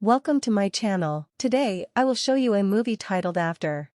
Welcome to my channel. Today, I will show you a movie titled After.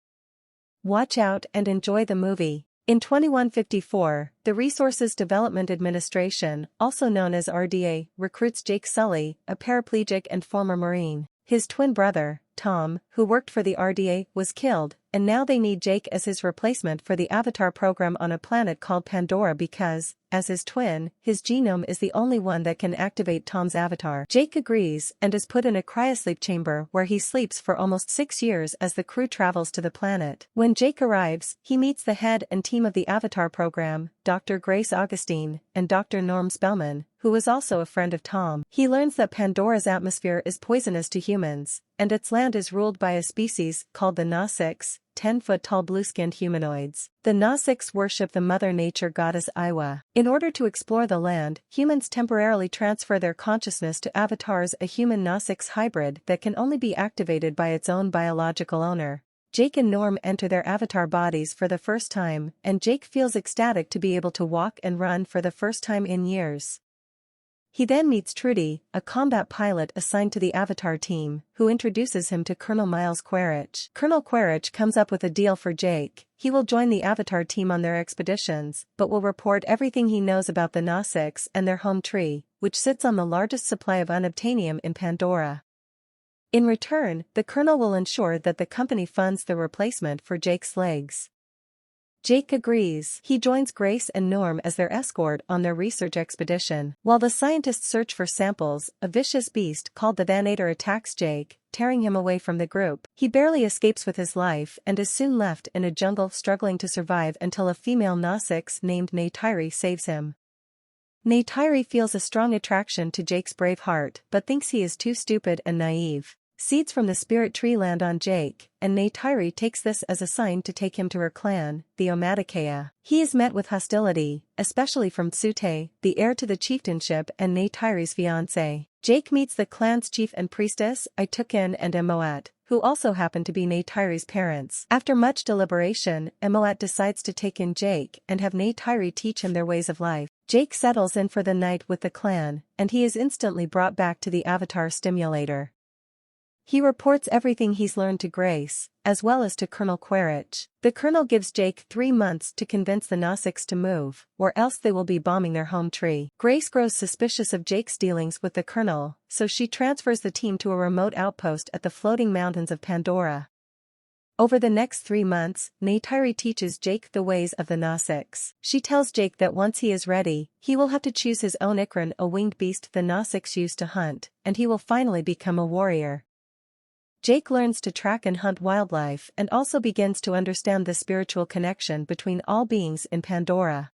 Watch out and enjoy the movie. In 2154, the Resources Development Administration, also known as RDA, recruits Jake Sully, a paraplegic and former Marine. His twin brother, Tom, who worked for the RDA, was killed, and now they need Jake as his replacement for the Avatar program on a planet called Pandora because, as his twin, his genome is the only one that can activate Tom's avatar. Jake agrees and is put in a cryosleep chamber where he sleeps for almost 6 years as the crew travels to the planet. When Jake arrives, he meets the head and team of the Avatar program, Dr. Grace Augustine, and Dr. Norm Spellman, who is also a friend of Tom. He learns that Pandora's atmosphere is poisonous to humans, and its land is ruled by a species called the Nasics, 10-foot-tall blue-skinned humanoids. The Nasics worship the Mother Nature goddess Iwa. In order to explore the land, humans temporarily transfer their consciousness to avatars, a human Nasics hybrid that can only be activated by its own biological owner. Jake and Norm enter their avatar bodies for the first time, and Jake feels ecstatic to be able to walk and run for the first time in years. He then meets Trudy, a combat pilot assigned to the Avatar team, who introduces him to Colonel Miles Quaritch. Colonel Quaritch comes up with a deal for Jake. He will join the Avatar team on their expeditions, but will report everything he knows about the Nasics and their home tree, which sits on the largest supply of unobtainium in Pandora. In return, the Colonel will ensure that the company funds the replacement for Jake's legs. Jake agrees. He joins Grace and Norm as their escort on their research expedition. While the scientists search for samples, a vicious beast called the Vanator attacks Jake, tearing him away from the group. He barely escapes with his life and is soon left in a jungle struggling to survive until a female Nasics named Neytiri saves him. Neytiri feels a strong attraction to Jake's brave heart but thinks he is too stupid and naive. Seeds from the spirit tree land on Jake, and Neytiri takes this as a sign to take him to her clan, the Omadikeya. He is met with hostility, especially from Tsute, the heir to the chieftainship and Neytiri's fiancé. Jake meets the clan's chief and priestess, Itukin and Emoat, who also happen to be Neytiri's parents. After much deliberation, Emoat decides to take in Jake and have Neytiri teach him their ways of life. Jake settles in for the night with the clan, and he is instantly brought back to the Avatar stimulator. He reports everything he's learned to Grace, as well as to Colonel Quaritch. The Colonel gives Jake 3 months to convince the Nasics to move, or else they will be bombing their home tree. Grace grows suspicious of Jake's dealings with the Colonel, so she transfers the team to a remote outpost at the floating mountains of Pandora. Over the next 3 months, Neytiri teaches Jake the ways of the Nasics. She tells Jake that once he is ready, he will have to choose his own Ikran, a winged beast the Nasics use to hunt, and he will finally become a warrior. Jake learns to track and hunt wildlife and also begins to understand the spiritual connection between all beings in Pandora.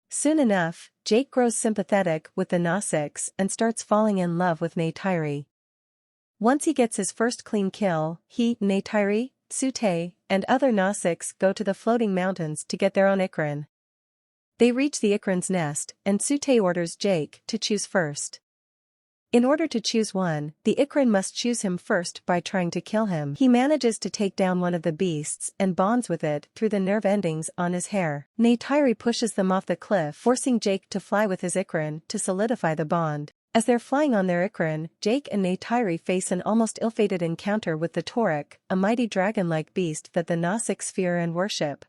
Soon enough, Jake grows sympathetic with the Nasics and starts falling in love with Neytiri. Once he gets his first clean kill, he, Neytiri, Tsute, and other Nasics go to the floating mountains to get their own Ikran. They reach the Ikran's nest, and Tsute orders Jake to choose first. In order to choose one, the Ikran must choose him first by trying to kill him. He manages to take down one of the beasts and bonds with it through the nerve endings on his hair. Neytiri pushes them off the cliff, forcing Jake to fly with his Ikran to solidify the bond. As they're flying on their Ikran, Jake and Neytiri face an almost ill-fated encounter with the Torek, a mighty dragon-like beast that the Nasics fear and worship.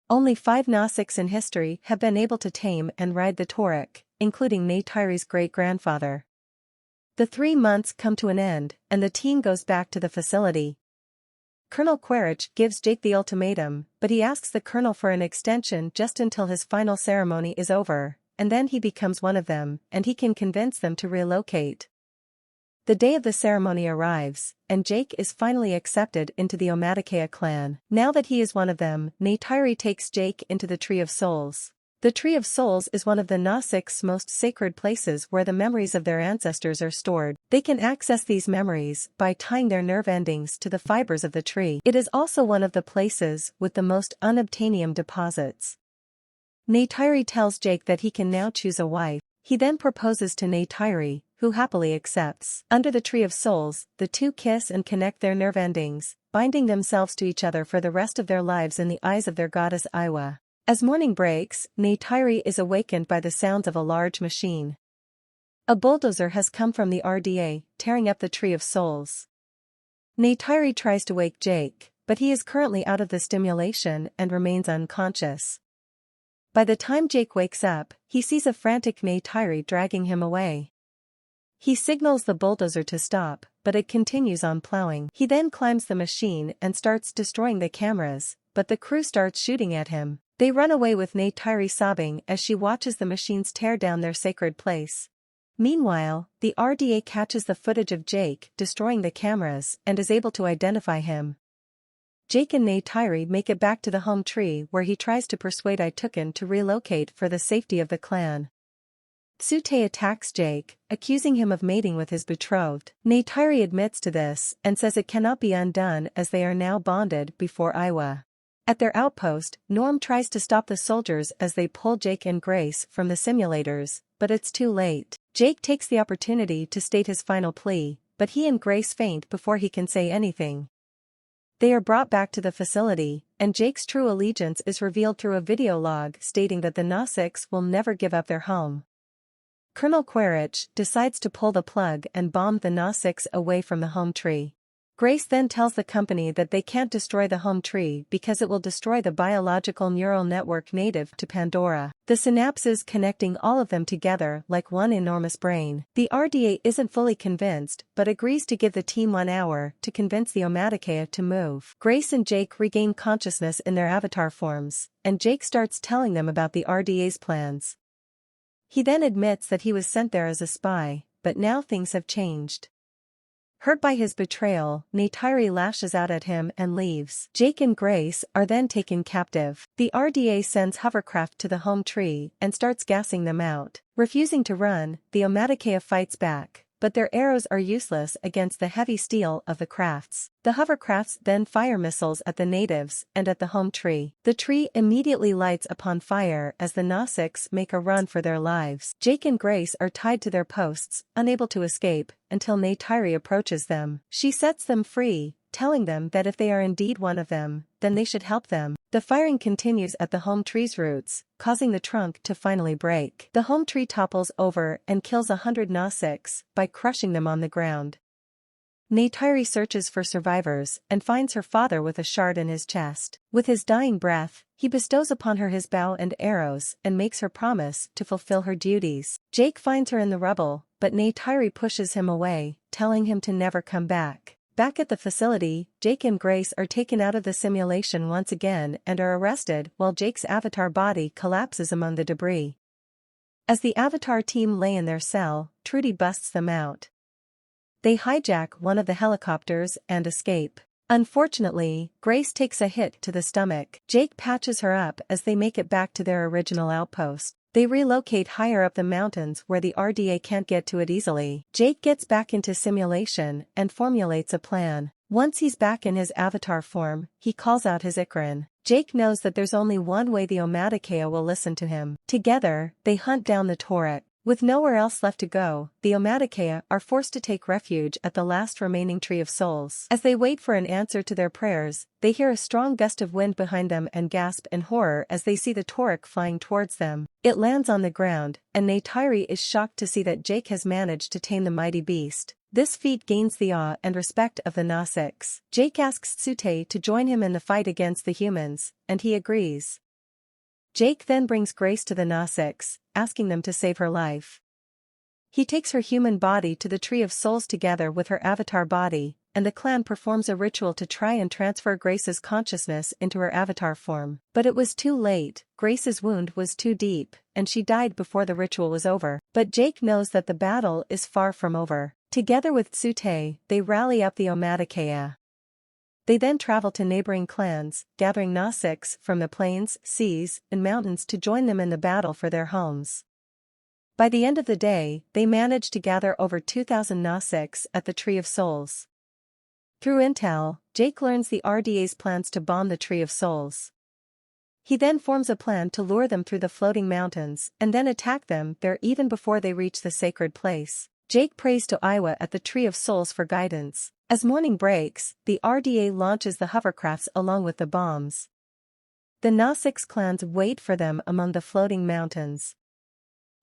Only 5 Nasics in history have been able to tame and ride the Torek, including Neytiri's great-grandfather. The 3 months come to an end, and the team goes back to the facility. Colonel Quaritch gives Jake the ultimatum, but he asks the Colonel for an extension just until his final ceremony is over, and then he becomes one of them, and he can convince them to relocate. The day of the ceremony arrives, and Jake is finally accepted into the Omadikeya clan. Now that he is one of them, Neytiri takes Jake into the Tree of Souls. The Tree of Souls is one of the Nasics' most sacred places where the memories of their ancestors are stored. They can access these memories by tying their nerve endings to the fibers of the tree. It is also one of the places with the most unobtainium deposits. Neytiri tells Jake that he can now choose a wife. He then proposes to Neytiri, who happily accepts. Under the Tree of Souls, the two kiss and connect their nerve endings, binding themselves to each other for the rest of their lives in the eyes of their goddess Iwa. As morning breaks, Neytiri is awakened by the sounds of a large machine. A bulldozer has come from the RDA, tearing up the Tree of Souls. Neytiri tries to wake Jake, but he is currently out of the stimulation and remains unconscious. By the time Jake wakes up, he sees a frantic Neytiri dragging him away. He signals the bulldozer to stop, but it continues on plowing. He then climbs the machine and starts destroying the cameras, but the crew starts shooting at him. They run away with Neytiri sobbing as she watches the machines tear down their sacred place. Meanwhile, the RDA catches the footage of Jake destroying the cameras and is able to identify him. Jake and Neytiri make it back to the home tree where he tries to persuade Itukin to relocate for the safety of the clan. Tsute attacks Jake, accusing him of mating with his betrothed. Neytiri admits to this and says it cannot be undone as they are now bonded before Iwa. At their outpost, Norm tries to stop the soldiers as they pull Jake and Grace from the simulators, but it's too late. Jake takes the opportunity to state his final plea, but he and Grace faint before he can say anything. They are brought back to the facility, and Jake's true allegiance is revealed through a video log stating that the Nausicaa will never give up their home. Colonel Quaritch decides to pull the plug and bomb the Nausicaa away from the home tree. Grace then tells the company that they can't destroy the home tree because it will destroy the biological neural network native to Pandora, the synapses connecting all of them together like one enormous brain. The RDA isn't fully convinced but agrees to give the team 1 hour to convince the Omaticaya to move. Grace and Jake regain consciousness in their avatar forms, and Jake starts telling them about the RDA's plans. He then admits that he was sent there as a spy, but now things have changed. Hurt by his betrayal, Neytiri lashes out at him and leaves. Jake and Grace are then taken captive. The RDA sends hovercraft to the home tree and starts gassing them out. Refusing to run, the Omaticaya fights back, but their arrows are useless against the heavy steel of the crafts. The hovercrafts then fire missiles at the natives and at the home tree. The tree immediately lights upon fire as the Nausicaa make a run for their lives. Jake and Grace are tied to their posts, unable to escape, until Neytiri approaches them. She sets them free, telling them that if they are indeed one of them, then they should help them. The firing continues at the home tree's roots, causing the trunk to finally break. The home tree topples over and kills 100 Nausicaa by crushing them on the ground. Neytiri searches for survivors and finds her father with a shard in his chest. With his dying breath, he bestows upon her his bow and arrows and makes her promise to fulfill her duties. Jake finds her in the rubble, but Neytiri pushes him away, telling him to never come back. Back at the facility, Jake and Grace are taken out of the simulation once again and are arrested while Jake's avatar body collapses among the debris. As the avatar team lay in their cell, Trudy busts them out. They hijack one of the helicopters and escape. Unfortunately, Grace takes a hit to the stomach. Jake patches her up as they make it back to their original outpost. They relocate higher up the mountains where the RDA can't get to it easily. Jake gets back into simulation and formulates a plan. Once he's back in his avatar form, he calls out his Ikran. Jake knows that there's only one way the Omaticaya will listen to him. Together, they hunt down the Torek. With nowhere else left to go, the Omaticaya are forced to take refuge at the last remaining Tree of Souls. As they wait for an answer to their prayers, they hear a strong gust of wind behind them and gasp in horror as they see the Torek flying towards them. It lands on the ground, and Neytiri is shocked to see that Jake has managed to tame the mighty beast. This feat gains the awe and respect of the Nausicaa. Jake asks Tsute to join him in the fight against the humans, and he agrees. Jake then brings Grace to the Nausicaa, asking them to save her life. He takes her human body to the Tree of Souls together with her avatar body, and the clan performs a ritual to try and transfer Grace's consciousness into her avatar form. But it was too late. Grace's wound was too deep, and she died before the ritual was over. But Jake knows that the battle is far from over. Together with Tsute, they rally up the Omaticaya. They then travel to neighboring clans, gathering Nausicaa from the plains, seas, and mountains to join them in the battle for their homes. By the end of the day, they manage to gather over 2,000 Nausicaa at the Tree of Souls. Through intel, Jake learns the RDA's plans to bomb the Tree of Souls. He then forms a plan to lure them through the floating mountains and then attack them there even before they reach the sacred place. Jake prays to Iwa at the Tree of Souls for guidance. As morning breaks, the RDA launches the hovercrafts along with the bombs. The Nausicaa clans wait for them among the floating mountains.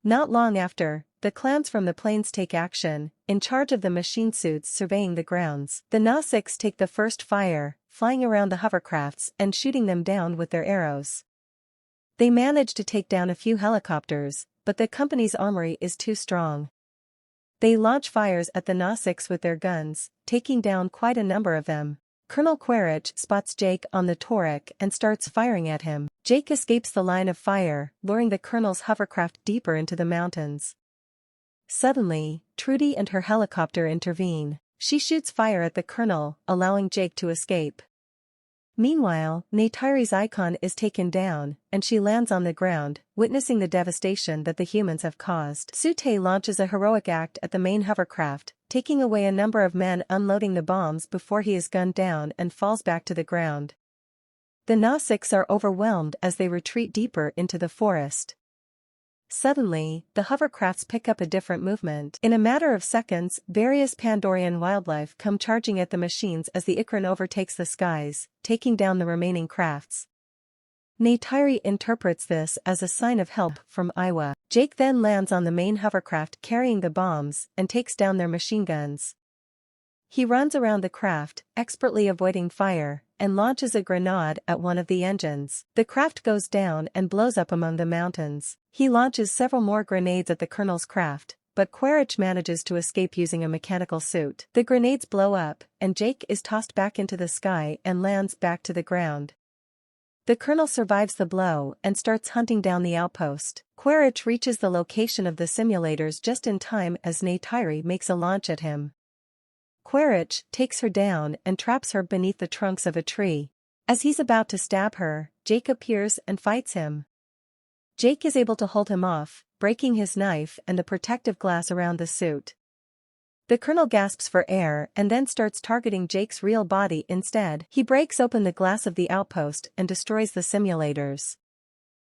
Not long after, the clans from the plains take action, in charge of the machine suits surveying the grounds. The Gnostics take the first fire, flying around the hovercrafts and shooting them down with their arrows. They manage to take down a few helicopters, but the company's armory is too strong. They launch fires at the Gnostics with their guns, taking down quite a number of them. Colonel Quaritch spots Jake on the Tauric and starts firing at him. Jake escapes the line of fire, luring the colonel's hovercraft deeper into the mountains. Suddenly, Trudy and her helicopter intervene. She shoots fire at the colonel, allowing Jake to escape. Meanwhile, Neytiri's icon is taken down, and she lands on the ground, witnessing the devastation that the humans have caused. Sute launches a heroic act at the main hovercraft, taking away a number of men unloading the bombs before he is gunned down and falls back to the ground. The Gnostics are overwhelmed as they retreat deeper into the forest. Suddenly, the hovercrafts pick up a different movement. In a matter of seconds, various Pandorian wildlife come charging at the machines as the Ikran overtakes the skies, taking down the remaining crafts. Neytiri interprets this as a sign of help from Iwa. Jake then lands on the main hovercraft carrying the bombs and takes down their machine guns. He runs around the craft, expertly avoiding fire, and launches a grenade at one of the engines. The craft goes down and blows up among the mountains. He launches several more grenades at the colonel's craft, but Quaritch manages to escape using a mechanical suit. The grenades blow up, and Jake is tossed back into the sky and lands back to the ground. The colonel survives the blow and starts hunting down the outpost. Quaritch reaches the location of the simulators just in time as Neytiri makes a launch at him. Quaritch takes her down and traps her beneath the trunks of a tree. As he's about to stab her, Jake appears and fights him. Jake is able to hold him off, breaking his knife and the protective glass around the suit. The colonel gasps for air and then starts targeting Jake's real body instead. He breaks open the glass of the outpost and destroys the simulators.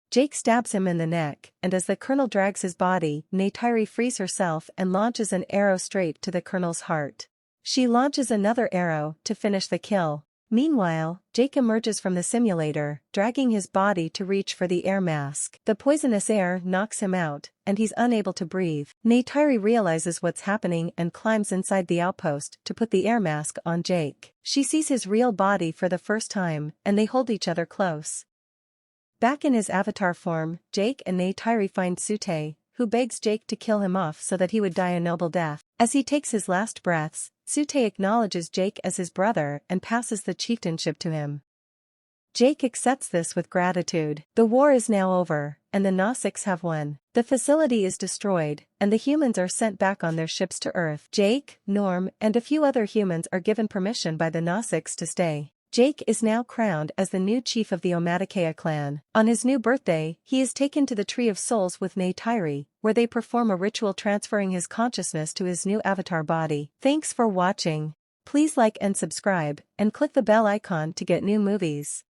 Jake stabs him in the neck, and as the colonel drags his body, Neytiri frees herself and launches an arrow straight to the colonel's heart. She launches another arrow to finish the kill. Meanwhile, Jake emerges from the simulator, dragging his body to reach for the air mask. The poisonous air knocks him out, and he's unable to breathe. Neytiri realizes what's happening and climbs inside the outpost to put the air mask on Jake. She sees his real body for the first time, and they hold each other close. Back in his avatar form, Jake and Neytiri find Sute, who begs Jake to kill him off so that he would die a noble death. As he takes his last breaths, Sute acknowledges Jake as his brother and passes the chieftainship to him. Jake accepts this with gratitude. The war is now over, and the Gnostics have won. The facility is destroyed, and the humans are sent back on their ships to Earth. Jake, Norm, and a few other humans are given permission by the Gnostics to stay. Jake is now crowned as the new chief of the Omaticea clan. On his new birthday, he is taken to the Tree of Souls with Neytiri, where they perform a ritual transferring his consciousness to his new avatar body. Thanks for watching. Please like and subscribe, and click the bell icon to get new movies.